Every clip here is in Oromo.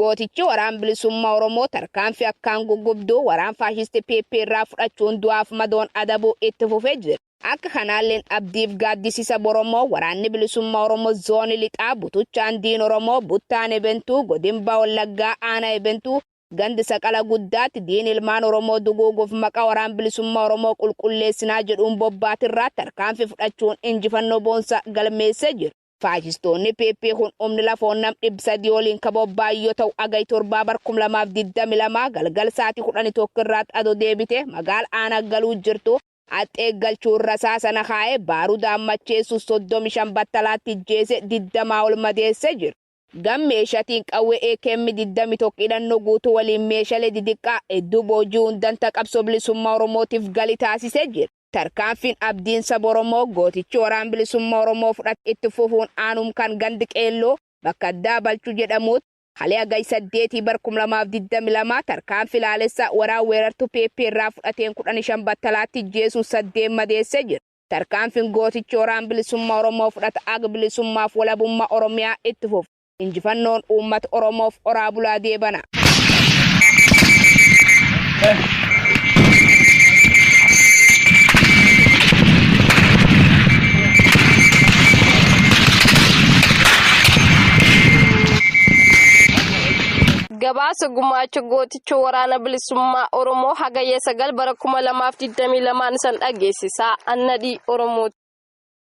gootichi waraan bilisummaa Oromoo tarkaanfii akkaan guggubduu waraan faashisti PP irraa fudhachuun du'aaf madoon adabuu itti fufee jira. Akka kanaalleen abdiif gaaddisiisa Oromoo waraanni bilisummaa Oromoo zoonii lixaa butuchaan diin Oromoo buttaan ebentuu godinbaa Wallaggaa aanaa ebentuu gandi saqala guddaatti diin ilmaan Oromoo duguuguuf maqaa waraan bilisummaa Oromoo qulqulleessinaa jedhuun bobbaatirraa tarkaanfii fudhachuun injifannoo boonsaa galmeessee jira. Faashistoonni PP kun humni lafoon nam 300 waliin kabobbaa yoo ta'u agay 7/2022 galgal sa'aatii 11 irraatti adoo deebite magaala aanaa galuu jirtu. Axee galchuun rasaasa sana kaa'ee baarudaan macheessu 35 battalaatti jeese 20 ol madeessee jira. Gam meeshaatiin qawwee AKM 21 hidhannoo guutuu waliin meeshaalee didiqqaa hedduu booji'uun danta qabsoo bilisummaa Oromootiif galii taasisee jira. Tarkaanfiin abdiin saba Oromoo gootichi waraan bilisummaa Oromoo fudhate itti fufuun aanum kan gandi qeelloo bakka addaa balchuu jedhamuutti halee agay 8/2022 tarkaanfii laalessaa waraan weerartuu PP irraa fudhateen 15 battalaatti jeesuun 8 madeessee jira. Tarkaanfiin gootichi waraan bilisummaa Oromoo fudhate aga bilisummaaf walabummaa Oromiyaa itti fufu. Injifannoon uummata Oromoof oraa bulaa deebana. Gabaasa gumaacha gooticha waraana bilisummaa Oromoo hagayya 9 bara 2022 san dhageessisaa annadii Oromooti.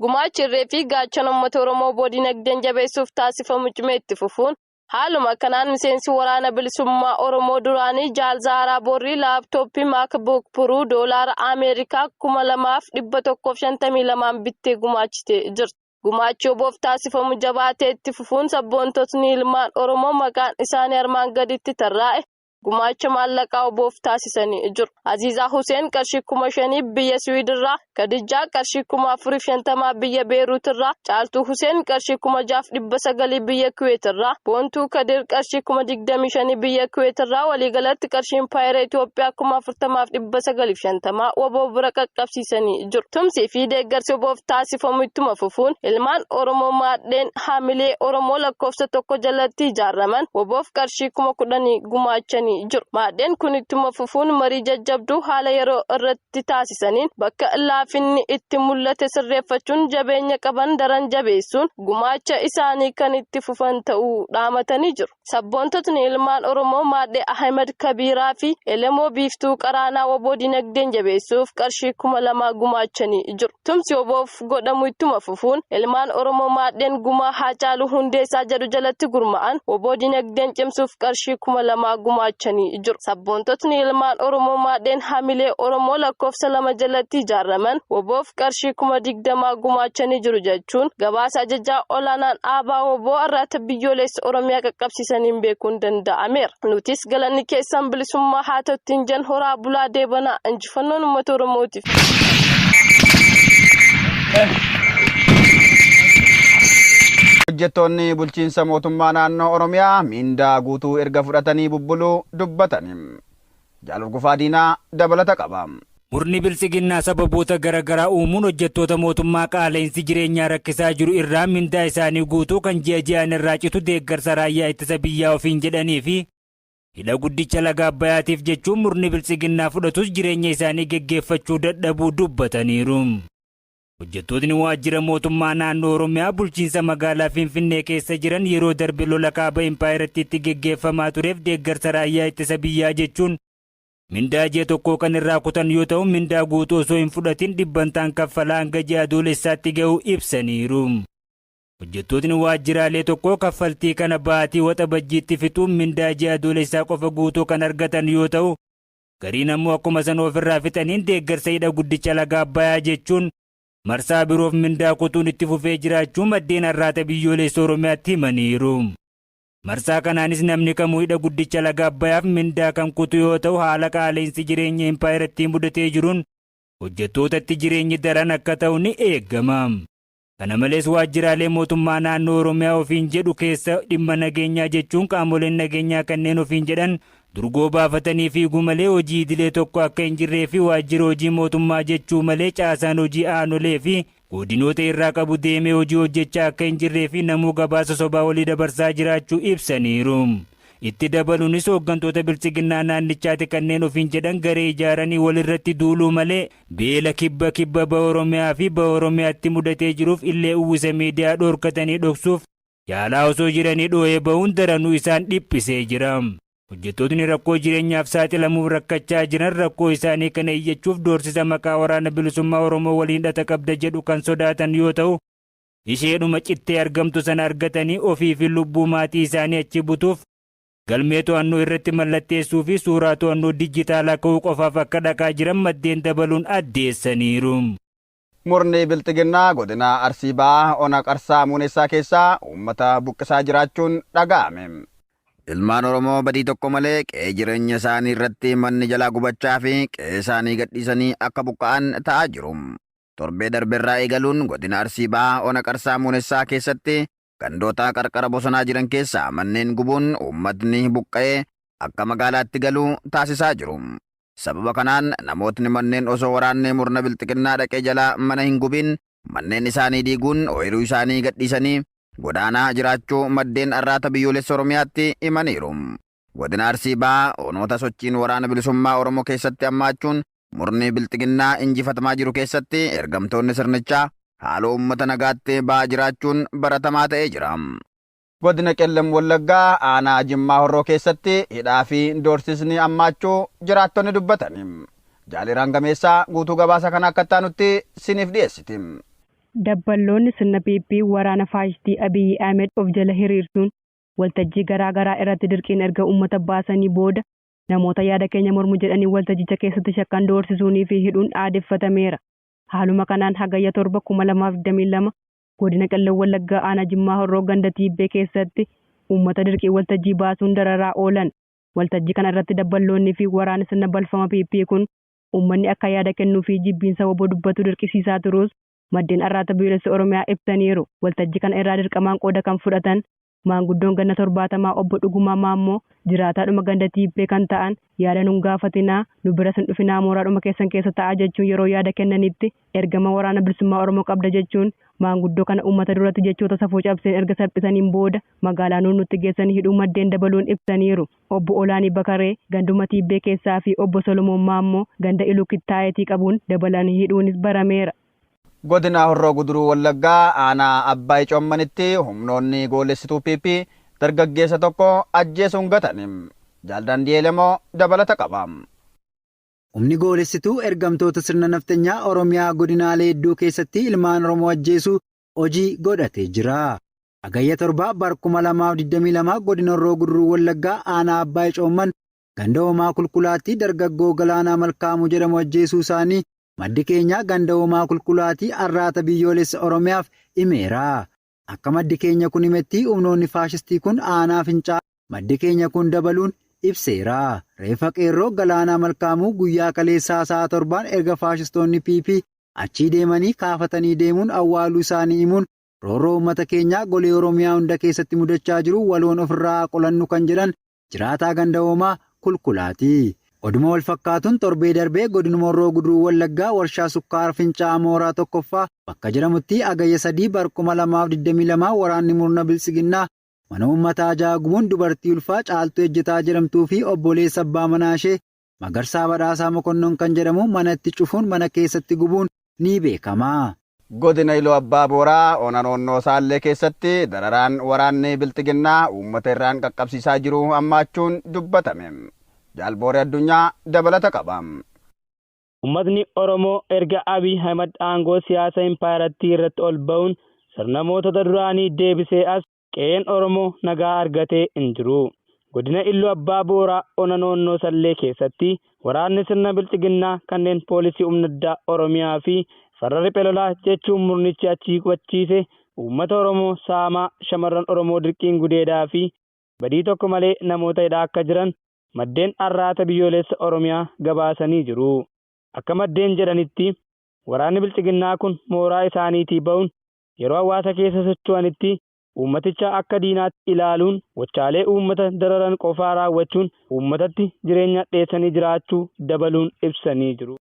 Gumaachi irree fi gaachana uummata Oromoo dinagdeen jabeessuuf taasifamu cimee itti fufuun haaluma kanaan miseensi waraana bilisummaa Oromoo duraanii Jaal Zaaraa Boorrii laaptooppii MacBook Pro doolaara Ameerikaa 2152 bittee gumaachitee jirti. Gumaachi oboof taasifamu jabaatee itti fufuun sabboontotni ilmaan Oromoo maqaan isaanii armaan gaditti tarraa'e gumaacha maallaqaa oboof taasisanii jiru. Aziizaa Huseen qarshii 5,000 biyya Swiidinirraa, Kadijaa qarshii 450 biyya Beeruutirraa, Caaltuu Huseen qarshii 6,900 biyya Kuweetirraa, Boontuu Kadir qarshii 25,000 biyya Kuweetirraa, waliigalatti qarshiin paayira Itoophiyaa 40,950 oboof bira qaqqabsiisanii jiru. Tumsii fi deeggarsi oboof taasifamu ittuma fufuun ilmaan Oromoo maadheen haamilee Oromoo lakkoofsa tokko jalatti ijaaraman oboof qarshii 10,000 gumaachanii jiru. Maadheen kun ittuma fufuun marii jajjabduu haala yeroo irratti taasisaniin bakka laafinni itti mul'ate sirreeffachuun jabeenya qaban daran jabeessuun gumaacha isaanii kan itti fufan ta'uu dhaamatanii jiru. Sabboontotni ilmaan Oromoo maadhee Ahmed Kabiraa fi Elemoo Biiftuu Qaraanaa oboo dinagdeen jabeessuuf qarshii 2,000 gumaachanii jiru. Tumsi oboof godhamu ittuma fufuun ilmaan Oromoo maadheen gumaa Haacaaluu Hundeessaa jedhu jalatti gurmaa'an oboo dinagdeen cimsuuf qarshii 2,000 gumaachanii jiru. Sabboontotni ilmaan Oromoo maadheen haamilee Oromoo lakkoofsa 2 jalatti ijaaraman oboof qarshii 20,000 gumaachanii jiru jechuun gabaasa ajajaa olaanaan Aabaa oboo irratti biyyoolessa Oromiyaa qaqqabsiisaniin beekuun danda'ameera. Nutis galanni keessan bilisummaa haa ta'uutiin jan horaa bulaa deebanaa injifannoon uummata Oromootiif. Hojjettoonni bulchiinsa mootummaa naannoo Oromiyaa mindaa guutuu erga fudhatanii bubbuluu dubbatanii. Jaalal Gufaa Diinaa dabalata qaba. Murni bilchiginnaa sababoota garaagaraa uumuun hojjettoota mootummaa qaala'insi jireenyaa rakkisaa jiru irraa mindaa isaanii guutuu kan ji'a ji'aan irraa citu deeggarsa raayyaa ittisa biyyaa ofiin jedhanii fi hidha guddicha laga Abbayyaatiif jechuun murni bilchiginnaa fudhatus jireenya isaanii geggeeffachuu dadhabuu dubbataniiru. Hojjettootni waajjira mootummaa naannoo Oromiyaa bulchiinsa magaalaa Finfinnee keessa jiran yeroo darbe lola kaaba Impaayiratti itti geggeeffamaa tureef deeggarsa raayyaa ittisa biyyaa jechuun mindaa ji'a tokkoo kan irraa kutan yoo ta'u mindaa guutuu osoo hin fudhatin dhibbantaan kaffalaa hanga ji'a adoolessaatti ga'uu ibsaniiru. Hojjettootni waajjiraalee tokkoo kaffaltii kana baatii waxa bajjiitti fixuun mindaa ji'a adoolessaa qofa guutuu kan argatan yoo ta'u gariin ammoo akkuma sana ofirraa fixaniin deeggarsa hidha guddicha laga Abbayyaa jechuun marsaa biroof mindaa kutuun itti fufee jiraachuu maddeen har'aata biyyoolessa Oromiyaatti himaniiru. Marsaa kanaanis namni kamuu hidha guddicha laga Abbayyaaf mindaa kan kutu yoo ta'u haala qaala'insi jireenya Impaayiratti mudatee jiruun hojjettootatti jireenyi daran akka ta'u ni eegama. Kana malees waajjiraalee mootummaa naannoo Oromiyaa ofiin jedhu keessa dhimma nageenyaa jechuun qaamoleen nageenyaa kanneen ofiin jedhan durgoo baafatanii fiiguu malee hojii idilee tokko akka hin jirree fi waajjira hojii mootummaa jechuu malee caasaan hojii aanolee fi godinoota irraa qabu deemee hojii hojjechaa akka hin jirree fi namuu gabaasa sobaa walii dabarsaa jiraachuu ibsaniiru. Itti dabaluunis hooggantoota bilchiginnaa naannichaati kanneen ofiin jedhan garee ijaaranii walirratti duuluu malee beela kibba baha Oromiyaa fi baha Oromiyaatti mudatee jiruuf illee uwwisa miidiyaa dhoorkatanii dhoksuuf yaalaa osoo jiranii dhoo'ee bahuun daranuu isaan dhiphisee jira. Hojjettootni rakkoo jireenyaaf saaxilamuuf rakkachaa jiran rakkoo isaanii kana iyyachuuf doorsisa maqaa waraana bilisummaa Oromoo waliin hidhata qabda jedhu kan sodaatan yoo ta'u, isheedhuma cittee argamtu sana argatanii ofii fi lubbuu maatii isaanii achi butuuf galmee to'annoo irratti mallatteessuu fi suuraa to'annoo dijitaalaa ka'uu qofaaf akka dhaqaa jiran maddeen dabaluun addeessaniiru. Murni bilxiginnaa godina Arsii Bahaa Ona Qarsaa Muunessaa keessaa uummata buqqisaa jiraachuun dhaga'ame. Ilmaan Oromoo badii tokko malee qe'ee jireenya isaanii irratti manni jalaa gubachaa fi qe'ee isaanii gadhiisanii akka buqqa'an ta'aa jiru. Torbee darbeerraa eegaluun godina Arsii Bahaa Ona Qarsaa Muunessaa keessatti gandoota qarqara bosonaa jiran keessaa manneen gubuun uummatni buqqa'ee akka magaalaatti galuu taasisaa jiru. Sababa kanaan namootni manneen osoo waraanni murna bilxiginnaa dhaqee jalaa mana hin gubin manneen isaanii diiguun ooyiruu isaanii gadhiisanii godaanaa jiraachuu maddeen arraata biyyoolessa Oromiyaatti himaniiru. Godina Arsii Bahaa onoota sochiin waraana bilisummaa Oromoo keessatti hammaachuun murni bilxiginnaa injifatamaa jiru keessatti ergamtoonni sirnichaa haaloo uummata nagaatti ba'aa jiraachuun baratamaa ta'ee jira. Godina Qellem Wallaggaa aanaa Jimmaa Horroo keessatti hidhaa fi doorsisni hammaachuu jiraattonni dubbatani. Jaaliraan Gameessaa guutuu gabaasa kana akka taanutti siniif dhiyeessiti. Dabballoonni sirna PP waraana faashistii Abiyyi Ahmed of jala hiriirsuun waltajjii garaa irratti dirqiin erga uummata baasanii booda namoota yaada keenya mormu jedhanii waltajjicha keessatti shakkan doorsisuunii fi hidhuun aadeffatameera. Haaluma kanaan hagayya 7 2022 godina Qellem Wallaggaa aanaa Jimmaa Horroo ganda Tiibbee keessatti uummata dirqii waltajjii baasuun dararaa oolan. Waltajjii kana irratti dabballoonnii fi waraana sirna balfama PP kun uummanni akka yaada kennuu fi jibbiinsa woboo dubbatu dirqisiisaa turuus maddeen arraata biyyoolessa Oromiyaa ibsaniiru. Waltajjii kana irraa dirqamaan qooda kan fudhatan maanguddoon ganna 70 obbo Dhugumaa Maammoo jiraataadhuma ganda Tiibbee kan ta'an yaada nun gaafatinaa nu bira sin dhufinaa mooraadhuma keessan keessa ta'aa jechuun yeroo yaada kennanitti ergama waraana bilisummaa Oromoo qabda jechuun maanguddoo kana uummata duratti jechoota safuu cabseen erga salphisaniin booda magaalaa nutti geessanii hidhuu maddeen dabaluun ibsaniiru. Obbo Olaanii Bakaree ganduma Tiibbee keessaa fi obbo Solomoon Maammoo ganda Iluu Kittaayetii qabuun dabalanii hidhuunis barameera. Godina Horroo Guduruu Wallaggaa aanaa Abbaay Coommanitti humnoonni goolessituu PP dargaggeessa tokko ajjeesuun gatani. Jaaldandiyeelemoo dabalata qaba. Humni goolessituu ergamtoota sirna naftanyaa Oromiyaa godinaalee hedduu keessatti ilmaan Oromoo ajjeesuu hojii godhatee jira. Hagayya 7 bara 2022 godina Horroo Guduruu Wallaggaa aanaa Abbaay Coomman ganda Hoomaa Kulkulaatti dargaggoo Galaanaa Malkaamuu jedhamu ajjeesuu isaanii maddi keenya ganda Hoomaa Kulkulaatii arraata biyyoolessa Oromiyaaf himeera. Akka maddi keenya kun himetti humnoonni faashistii kun aanaa Fincaa maddi keenya kun dabaluun ibseera. Reeffa qeerroo Galaanaa Malkaamuu guyyaa kaleessaa sa'a 7 erga faashistoonni PP achii deemanii kaafatanii deemuun awwaaluu isaanii himuun roorroo uummata keenyaa golee Oromiyaa hunda keessatti mudachaa jiru waloon ofirraa qolannu kan jedhan jiraataa ganda Hoomaa Kulkulaati. Oduma wal fakkaatuun torbee darbee godinuma Horroo Guduruu Wallaggaa warshaa sukkaara Fincaa Mooraa tokkoffaa bakka jedhamutti hagayya 3 bara 2022 waraanni murna bilisiginnaa mana uummataa jaaguun dubartii ulfaa Caaltuu Ejjetaa jedhamtuu fi obboleessa abbaa manaa ishee Magarsaa Badhaasaa Mokonnon kan jedhamu manatti cufuun mana keessatti gubuun ni beekama. Godina Iluu Abbaa Booraa ona naannoo Saallee keessatti dararaan waraanni bilisiginnaa uummata irraan qaqqabsiisaa jiru hammaachuun dubbatame. Jaalbooree addunyaa dabalata qaba. Uummatni Oromoo erga Abiy Ahmed aangoo siyaasa impaayarattii irratti ol ba'uun sirna mootota duraanii deebisee as qe'een Oromoo nagaa argatee hin jiru. Godina Iluu Abbaa Booraa ona naannoo Sallee keessatti waraanni sirna bilisiginnaa kanneen poolisii humna addaa Oromiyaa fi farra riphee lolaa jechuun murnichi achii qubachiise uummata Oromoo saamaa shamarran Oromoo dirqiin gudeedaa fi badii tokko malee namoota hidhaa akka jiran maddeen arraata biyyoolessa Oromiyaa gabaasanii jiru. Akka maddeen jedhanitti waraanni bilisiginnaa kun mooraa isaaniitii ba'uun yeroo hawaasa keessa socho'anitti uummaticha akka diinaatti ilaaluun gochaalee uummata dararan qofaa raawwachuun uummatatti jireenya dheessanii jiraachuu dabaluun ibsanii jiru.